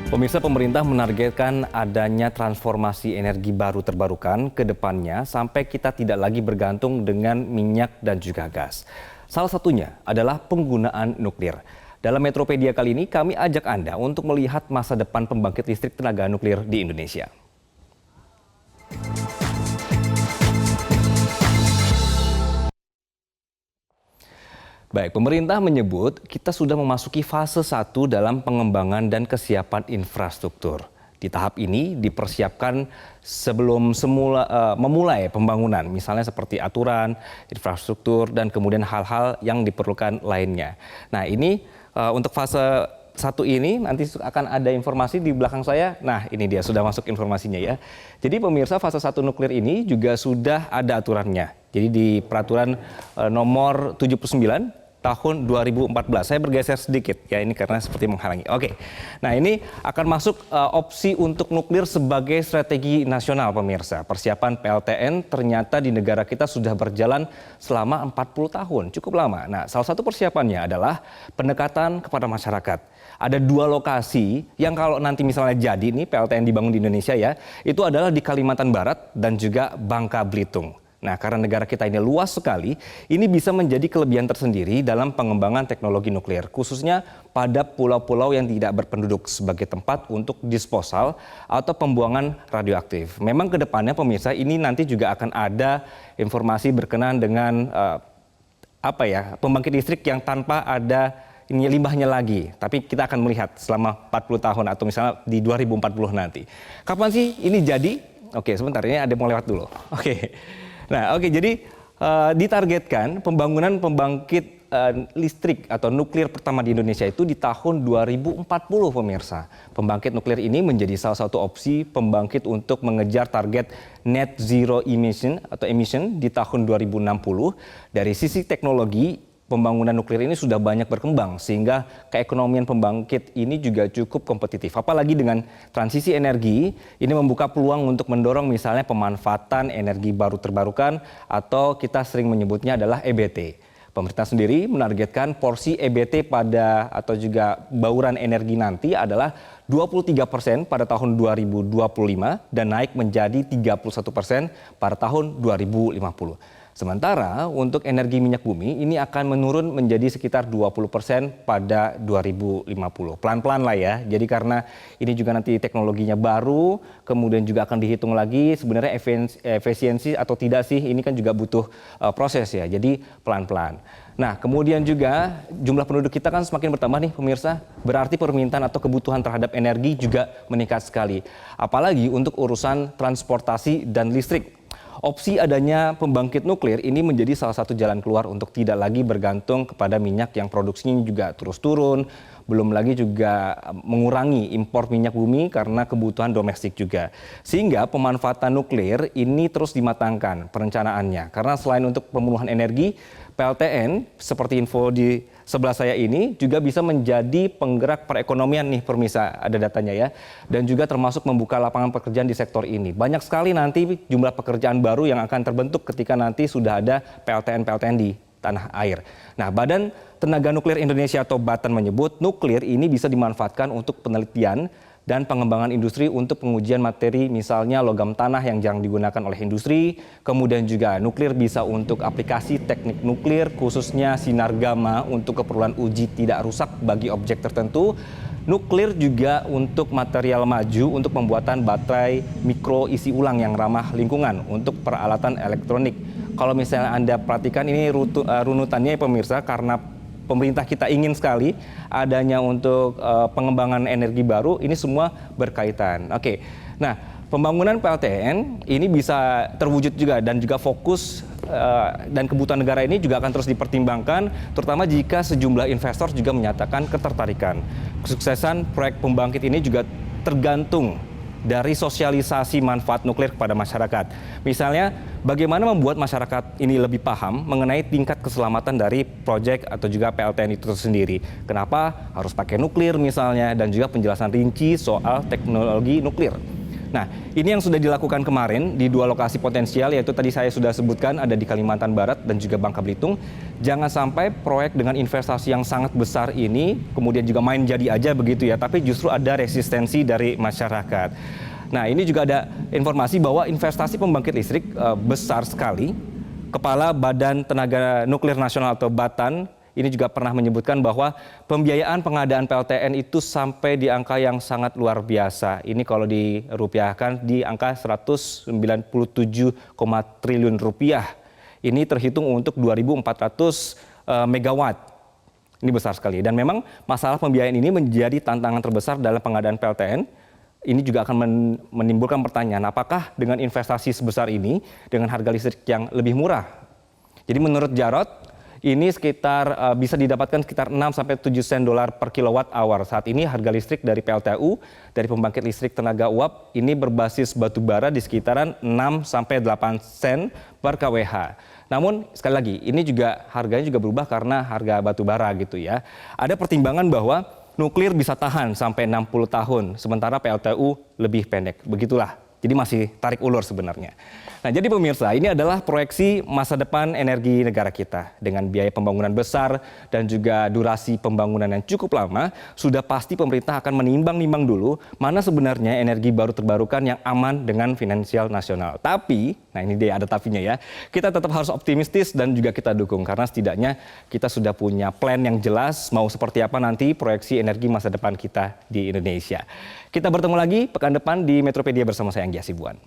Pemirsa, pemerintah menargetkan adanya transformasi energi baru terbarukan ke depannya sampai kita tidak lagi bergantung dengan minyak dan juga gas. Salah satunya adalah penggunaan nuklir. Dalam Metropedia kali ini kami ajak Anda untuk melihat masa depan pembangkit listrik tenaga nuklir di Indonesia. Baik, pemerintah menyebut kita sudah memasuki fase 1 dalam pengembangan dan kesiapan infrastruktur. Di tahap ini dipersiapkan sebelum memulai pembangunan, misalnya seperti aturan, infrastruktur, dan kemudian hal-hal yang diperlukan lainnya. Nah, ini untuk fase 1 ini nanti akan ada informasi di belakang saya. Nah, ini dia sudah masuk informasinya ya. Jadi pemirsa, fase 1 nuklir ini juga sudah ada aturannya. Jadi di peraturan nomor 79 tahun 2014. Saya bergeser sedikit ya, ini karena seperti menghalangi. Oke. Nah, ini akan masuk opsi untuk nuklir sebagai strategi nasional pemirsa. Persiapan PLTN ternyata di negara kita sudah berjalan selama 40 tahun, cukup lama. Nah, salah satu persiapannya adalah pendekatan kepada masyarakat. Ada 2 lokasi yang kalau nanti misalnya jadi nih PLTN dibangun di Indonesia ya, itu adalah di Kalimantan Barat dan juga Bangka Belitung. Nah, karena negara kita ini luas sekali, ini bisa menjadi kelebihan tersendiri dalam pengembangan teknologi nuklir, khususnya pada pulau-pulau yang tidak berpenduduk sebagai tempat untuk disposal atau pembuangan radioaktif. Memang ke depannya pemirsa, ini nanti juga akan ada informasi berkenaan dengan pembangkit listrik yang tanpa ada limbahnya lagi. Tapi kita akan melihat selama 40 tahun atau misalnya di 2040 nanti. Kapan sih ini jadi? Oke, sebentar, ini ada yang mau lewat dulu. Oke. Nah, jadi ditargetkan pembangunan pembangkit listrik atau nuklir pertama di Indonesia itu di tahun 2040 pemirsa. Pembangkit nuklir ini menjadi salah satu opsi pembangkit untuk mengejar target net zero emission atau emission di tahun 2060. Dari sisi teknologi, pembangunan nuklir ini sudah banyak berkembang sehingga keekonomian pembangkit ini juga cukup kompetitif. Apalagi dengan transisi energi, ini membuka peluang untuk mendorong misalnya pemanfaatan energi baru terbarukan atau kita sering menyebutnya adalah EBT. Pemerintah sendiri menargetkan porsi EBT atau juga bauran energi nanti adalah 23% pada tahun 2025 dan naik menjadi 31% pada tahun 2050. Sementara untuk energi minyak bumi ini akan menurun menjadi sekitar 20% pada 2050. Pelan-pelan lah ya. Jadi karena ini juga nanti teknologinya baru, kemudian juga akan dihitung lagi sebenarnya efisiensi atau tidak sih, ini kan juga butuh proses ya. Jadi pelan-pelan. Nah, kemudian juga jumlah penduduk kita kan semakin bertambah nih pemirsa. Berarti permintaan atau kebutuhan terhadap energi juga meningkat sekali. Apalagi untuk urusan transportasi dan listrik. Opsi adanya pembangkit nuklir ini menjadi salah satu jalan keluar untuk tidak lagi bergantung kepada minyak yang produksinya juga terus turun. Belum lagi juga mengurangi impor minyak bumi karena kebutuhan domestik juga. Sehingga pemanfaatan nuklir ini terus dimatangkan perencanaannya. Karena selain untuk pemenuhan energi, PLTN seperti info di sebelah saya ini juga bisa menjadi penggerak perekonomian nih pemirsa, ada datanya ya. Dan juga termasuk membuka lapangan pekerjaan di sektor ini. Banyak sekali nanti jumlah pekerjaan baru yang akan terbentuk ketika nanti sudah ada PLTN-PLTN di tanah air. Nah, Badan Tenaga Nuklir Indonesia atau Batan menyebut nuklir ini bisa dimanfaatkan untuk penelitian dan pengembangan industri untuk pengujian materi misalnya logam tanah yang jarang digunakan oleh industri. Kemudian juga nuklir bisa untuk aplikasi teknik nuklir khususnya sinar gamma untuk keperluan uji tidak rusak bagi objek tertentu. Nuklir juga untuk material maju untuk pembuatan baterai mikro isi ulang yang ramah lingkungan untuk peralatan elektronik. Kalau misalnya Anda perhatikan ini runutannya ya pemirsa, karena pemerintah kita ingin sekali adanya untuk pengembangan energi baru, ini semua berkaitan. Oke, nah pembangunan PLTN ini bisa terwujud juga dan juga fokus dan kebutuhan negara ini juga akan terus dipertimbangkan, terutama jika sejumlah investor juga menyatakan ketertarikan. Kesuksesan proyek pembangkit ini juga tergantung dari sosialisasi manfaat nuklir kepada masyarakat. Misalnya, bagaimana membuat masyarakat ini lebih paham mengenai tingkat keselamatan dari proyek atau juga PLTN itu sendiri. Kenapa harus pakai nuklir misalnya, dan juga penjelasan rinci soal teknologi nuklir. Nah, ini yang sudah dilakukan kemarin di 2 lokasi potensial, yaitu tadi saya sudah sebutkan ada di Kalimantan Barat dan juga Bangka Belitung. Jangan sampai proyek dengan investasi yang sangat besar ini kemudian juga main jadi aja begitu ya, tapi justru ada resistensi dari masyarakat. Nah, ini juga ada informasi bahwa investasi pembangkit listrik besar sekali. Kepala Badan Tenaga Nuklir Nasional atau BATN ini juga pernah menyebutkan bahwa pembiayaan pengadaan PLTN itu sampai di angka yang sangat luar biasa. Ini kalau dirupiahkan di angka 197, triliun rupiah. Ini terhitung untuk 2.400 megawatt. Ini besar sekali. Dan memang masalah pembiayaan ini menjadi tantangan terbesar dalam pengadaan PLTN. Ini juga akan menimbulkan pertanyaan, apakah dengan investasi sebesar ini, dengan harga listrik yang lebih murah? Jadi menurut Jarod, ini bisa didapatkan sekitar 6-7 sen dolar per kilowatt hour. Saat ini harga listrik dari PLTU, dari pembangkit listrik tenaga uap, ini berbasis batu bara di sekitaran 6-8 sen per kWh. Namun sekali lagi, ini juga harganya juga berubah karena harga batu bara gitu ya. Ada pertimbangan bahwa nuklir bisa tahan sampai 60 tahun, sementara PLTU lebih pendek. Begitulah, jadi masih tarik ulur sebenarnya. Nah, jadi pemirsa, ini adalah proyeksi masa depan energi negara kita. Dengan biaya pembangunan besar dan juga durasi pembangunan yang cukup lama, sudah pasti pemerintah akan menimbang-nimbang dulu mana sebenarnya energi baru terbarukan yang aman dengan finansial nasional. Tapi, nah ini dia ada tapinya ya, kita tetap harus optimistis dan juga kita dukung. Karena setidaknya kita sudah punya plan yang jelas mau seperti apa nanti proyeksi energi masa depan kita di Indonesia. Kita bertemu lagi pekan depan di Metropedia bersama saya Anggi Hasibuan.